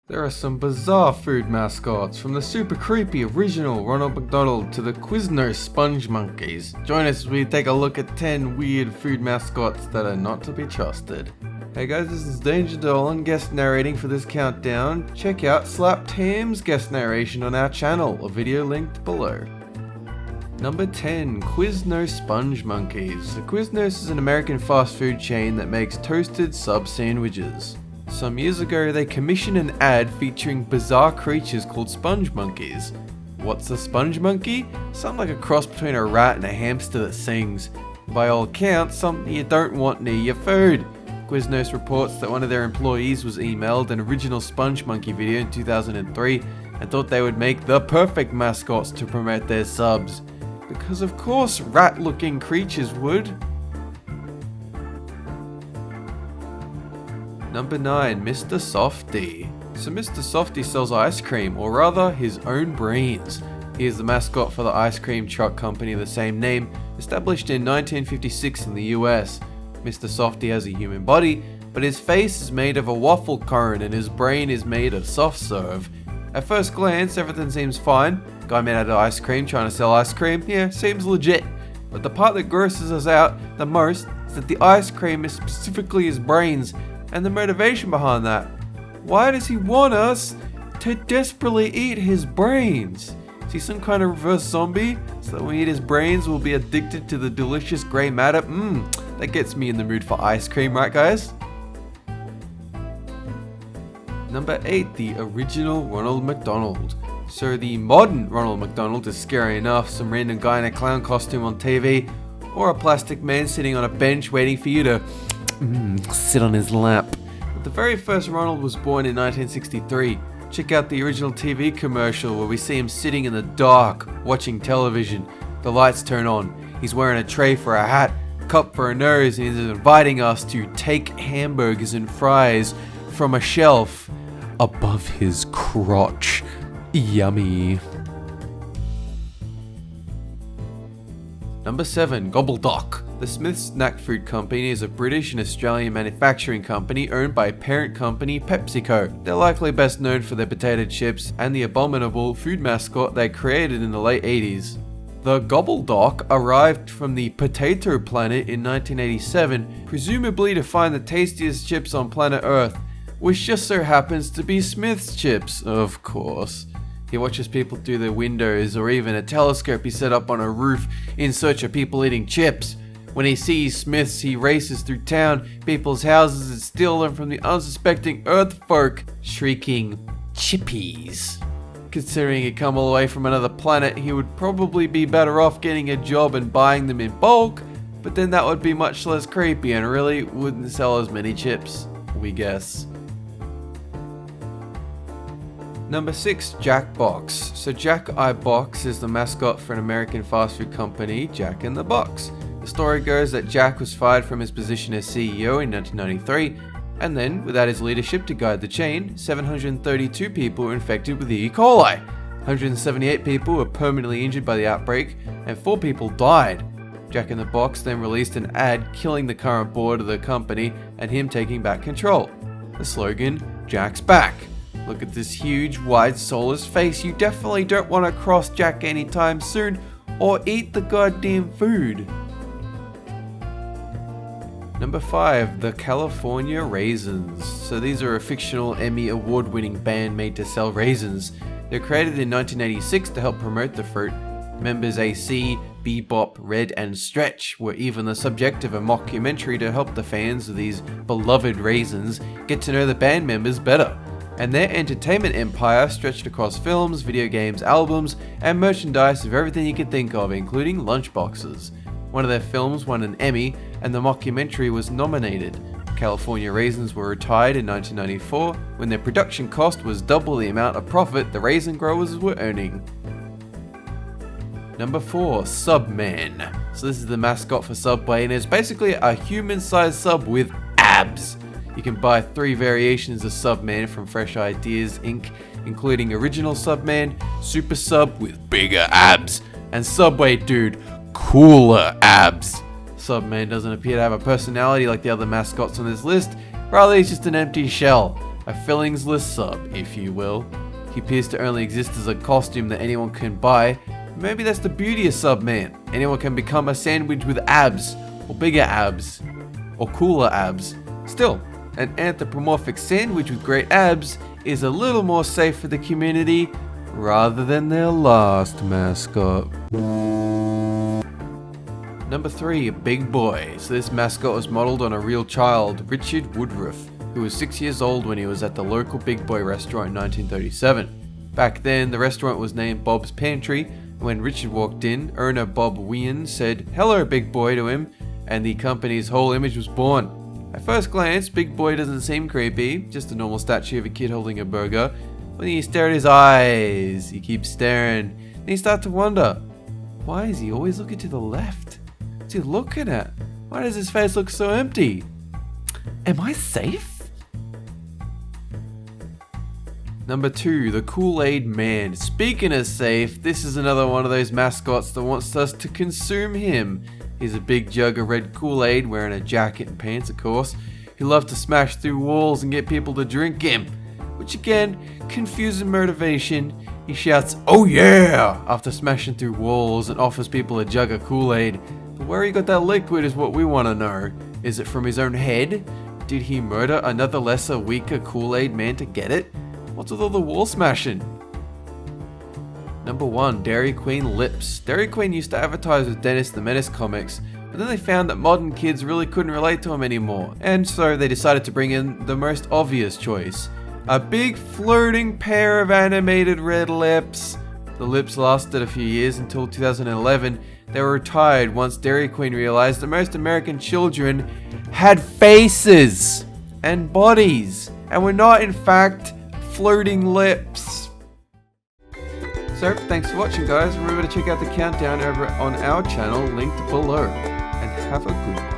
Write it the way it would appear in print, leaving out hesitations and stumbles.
There are some bizarre food mascots, from the super creepy original Ronald McDonald to the Quiznos Spongmonkeys. Join us as we take a look at 10 weird food mascots that are not to be trusted. Hey guys, this is Danger Dolan, guest narrating for this countdown. Check out Slapped Ham's guest narration on our channel, a video linked below. Number 10. Quiznos Spongmonkeys. The Quiznos is an American fast food chain that makes toasted sub sandwiches. Some years ago, they commissioned an ad featuring bizarre creatures called sponge monkeys. What's a sponge monkey? Something like a cross between a rat and a hamster that sings. By all accounts, something you don't want near your food. Quiznos reports that one of their employees was emailed an original sponge monkey video in 2003 and thought they would make the perfect mascots to promote their subs. Because of course rat-looking creatures would. Number 9. Mr. Softee. So Mr. Softee sells ice cream, or rather his own brains. He is the mascot for the ice cream truck company of the same name, established in 1956 in the US. Mr. Softee has a human body, but his face is made of a waffle cone and his brain is made of soft serve. At first glance, everything seems fine. Guy made out of ice cream trying to sell ice cream, yeah, seems legit. But the part that grosses us out the most is that the ice cream is specifically his brains, and the motivation behind that. Why does he want us to desperately eat his brains? Is he some kind of reverse zombie? So that when we eat his brains, we'll be addicted to the delicious grey matter? That gets me in the mood for ice cream, right guys? Number 8. The original Ronald McDonald. So the modern Ronald McDonald is scary enough, some random guy in a clown costume on TV, or a plastic man sitting on a bench waiting for you to sit on his lap. But the very first Ronald was born in 1963. Check out the original TV commercial where we see him sitting in the dark, watching television. The lights turn on. He's wearing a tray for a hat, cup for a nose, and he's inviting us to take hamburgers and fries from a shelf above his crotch. Yummy. Number 7. Gobbledok. The Smith's Snack Food Company is a British and Australian manufacturing company owned by parent company PepsiCo. They're likely best known for their potato chips and the abominable food mascot they created in the late 80s. The Gobbledok arrived from the potato planet in 1987, presumably to find the tastiest chips on planet Earth, which just so happens to be Smith's chips, of course. He watches people through their windows or even a telescope he set up on a roof in search of people eating chips. When he sees Smiths, he races through town, people's houses, and steals them from the unsuspecting Earth folk, shrieking, "Chippies!" Considering he'd come all the way from another planet, he would probably be better off getting a job and buying them in bulk, but then that would be much less creepy and really wouldn't sell as many chips, we guess. Number 6. Jack Box. So Jack I Box is the mascot for an American fast food company, Jack in the Box. The story goes that Jack was fired from his position as CEO in 1993, and then, without his leadership to guide the chain, 732 people were infected with E. coli. 178 people were permanently injured by the outbreak, and 4 people died. Jack in the Box then released an ad killing the current board of the company and him taking back control. The slogan, "Jack's back." Look at this huge, wide, soulless face. You definitely don't want to cross Jack anytime soon, or eat the goddamn food. Number 5. The California Raisins. So these are a fictional Emmy award-winning band made to sell raisins. They're created in 1986 to help promote the fruit. Members AC, Bebop, Red, and Stretch were even the subject of a mockumentary to help the fans of these beloved raisins get to know the band members better. And their entertainment empire stretched across films, video games, albums, and merchandise of everything you could think of, including lunchboxes. One of their films won an Emmy, and the mockumentary was nominated. California Raisins were retired in 1994, when their production cost was double the amount of profit the raisin growers were earning. Number 4. Subman. So this is the mascot for Subway, and it's basically a human-sized sub with abs. You can buy 3 variations of Subman from Fresh Ideas Inc., including Original Subman, Super Sub with bigger abs, and Subway Dude, cooler abs. Subman doesn't appear to have a personality like the other mascots on this list, rather he's just an empty shell. A fillingsless sub, if you will. He appears to only exist as a costume that anyone can buy. Maybe that's the beauty of Subman. Anyone can become a sandwich with abs, or bigger abs, or cooler abs. Still, an anthropomorphic sandwich with great abs is a little more safe for the community rather than their last mascot. Number 3, Big Boy. So this mascot was modeled on a real child, Richard Woodruff, who was 6 years old when he was at the local Big Boy restaurant in 1937. Back then, the restaurant was named Bob's Pantry. When Richard walked in, owner Bob Wien said, "Hello, Big Boy," to him, and the company's whole image was born. At first glance, Big Boy doesn't seem creepy, just a normal statue of a kid holding a burger. When you stare at his eyes, he keeps staring, and you start to wonder, why is he always looking to the left? What's he looking at? Why does his face look so empty? Am I safe? Number 2, the Kool-Aid Man. Speaking of safe, this is another one of those mascots that wants us to consume him. He's a big jug of red Kool-Aid, wearing a jacket and pants, of course. He loves to smash through walls and get people to drink him, which again, confusing motivation. He shouts, "Oh yeah!" after smashing through walls and offers people a jug of Kool-Aid. But where he got that liquid is what we want to know. Is it from his own head? Did he murder another lesser, weaker Kool-Aid man to get it? What's with all the wall smashing? Number 1, Dairy Queen Lips. Dairy Queen used to advertise with Dennis the Menace comics, but then they found that modern kids really couldn't relate to him anymore, and so they decided to bring in the most obvious choice. A big floating pair of animated red lips. The lips lasted a few years until 2011. They were retired once Dairy Queen realized that most American children had faces and bodies, and were not in fact floating lips. So, thanks for watching, guys. Remember to check out the countdown over on our channel linked below, and have a good one.